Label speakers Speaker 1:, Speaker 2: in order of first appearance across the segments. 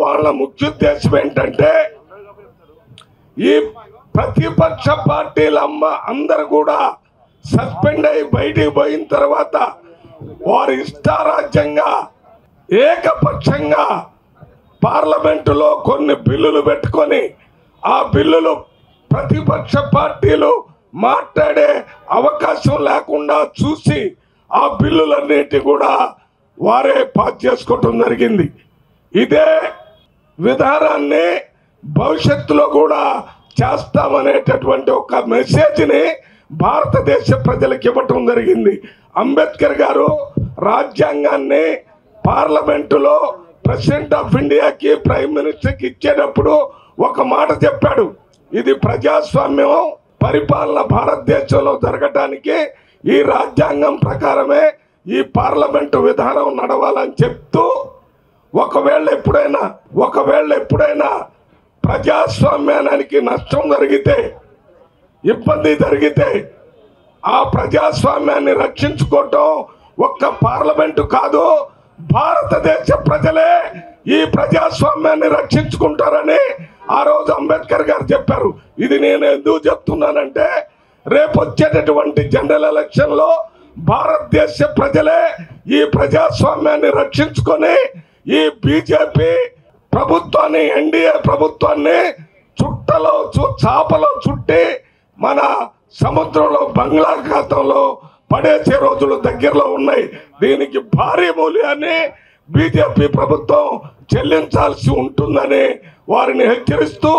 Speaker 1: వాళ్ళ ముఖ్య ఉద్దేశం ఏంటంటే ఈ ప్రతిపక్ష పార్టీలమ్మ అందరు కూడా సస్పెండ్ అయి బయటికి పోయిన తర్వాత వారి ఇష్టారాజ్యంగా ఏకపక్షంగా పార్లమెంటులో కొన్ని బిల్లులు పెట్టుకొని ఆ బిల్లులు ప్రతిపక్ష పార్టీలు మాట్లాడే అవకాశం లేకుండా చూసి ఆ బిల్లులన్నిటి కూడా వారే పాస్ చేసుకోవటం జరిగింది. ఇదే విధానాన్ని భవిష్యత్తులో కూడా చేస్తామనేటటువంటి ఒక మెసేజ్ని భారతదేశ ప్రజలకు ఇవ్వటం జరిగింది. అంబేద్కర్ గారు రాజ్యాంగాన్ని పార్లమెంటులో ప్రెసిడెంట్ ఆఫ్ ఇండియాకి ప్రైమ్ మినిస్టర్కి ఇచ్చేటప్పుడు ఒక మాట చెప్పాడు, ఇది ప్రజాస్వామ్యం పరిపాలన భారతదేశంలో జరగటానికి ఈ రాజ్యాంగం ప్రకారమే ఈ పార్లమెంటు విధానం నడవాలని చెప్తూ ఒకవేళ ఎప్పుడైనా ప్రజాస్వామ్యానికి నష్టం జరిగితే ఇబ్బంది జరిగితే ఆ ప్రజాస్వామ్యాన్ని రక్షించుకోవటం ఒక్క పార్లమెంటు కాదు, భారతదేశ ప్రజలే ఈ ప్రజాస్వామ్యాన్ని రక్షించుకుంటారని ఆ రోజు అంబేద్కర్ గారు చెప్పారు. ఇది నేను ఎందుకు చెప్తున్నానంటే రేపు వచ్చేటటువంటి జనరల్ ఎలక్షన్ లో భారతదేశ ప్రజలే ఈ ప్రజాస్వామ్యాన్ని రక్షించుకొని ఈ బీజేపీ ప్రభుత్వాన్ని ఎన్డీఏ ప్రభుత్వాన్ని చాపలో చుట్టి మన సముద్రంలో బంగాళాఖాతంలో పడేసే రోజులు దగ్గరలో ఉన్నాయి. దీనికి భారీ మూల్యాన్ని బీజేపీ ప్రభుత్వం చెల్లించాల్సి ఉంటుందని వారిని హెచ్చరిస్తూ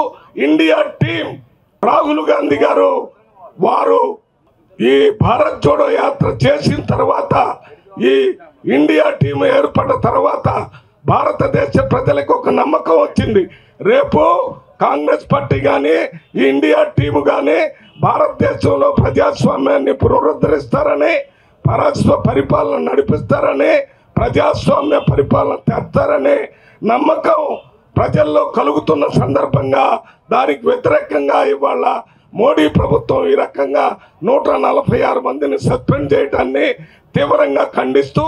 Speaker 1: ఇండియా టీం రాహుల్ గాంధీ గారు వారు ఈ భారత్ జోడో యాత్ర చేసిన తర్వాత ఈ ఇండియా టీం ఏర్పడిన తర్వాత భారతదేశ ప్రజలకు ఒక నమ్మకం వచ్చింది. రేపు కాంగ్రెస్ పార్టీ కానీ ఇండియా టీం కానీ భారతదేశంలో ప్రజాస్వామ్యాన్ని పునరుద్ధరిస్తారని, పరస్పర పరిపాలన నడిపిస్తారని, ప్రజాస్వామ్య పరిపాలన తెస్తారని నమ్మకం ప్రజల్లో కలుగుతున్న సందర్భంగా దానికి వ్యతిరేకంగా ఇవాళ మోడీ ప్రభుత్వం ఈ రకంగా 146 మందిని సస్పెండ్ చేయడాన్ని తీవ్రంగా ఖండిస్తూ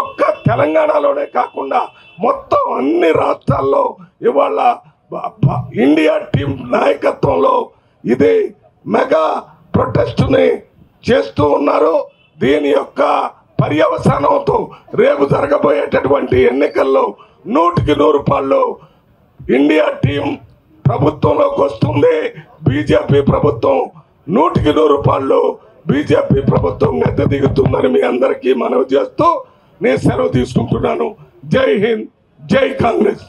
Speaker 1: ఒక్క తెలంగాణలోనే కాకుండా మొత్తం అన్ని రాష్ట్రాల్లో ఇవాళ ఇండియా టీం నాయకత్వంలో ఇది మెగా ప్రొటెస్ట్ని చేస్తూ ఉన్నారు. దీని యొక్క పర్యవసానంతో రేపు జరగబోయేటటువంటి ఎన్నికల్లో 100% ఇండియా టీం ప్రభుత్వంలోకి వస్తుంది. బీజేపీ ప్రభుత్వం 100% బీజేపీ ప్రభుత్వం గద్దె దిగుతుందని మీ అందరికీ మనవి చేస్తూ నేను సెలవు తీసుకుంటున్నాను. జై హింద్, జై కాంగ్రెస్.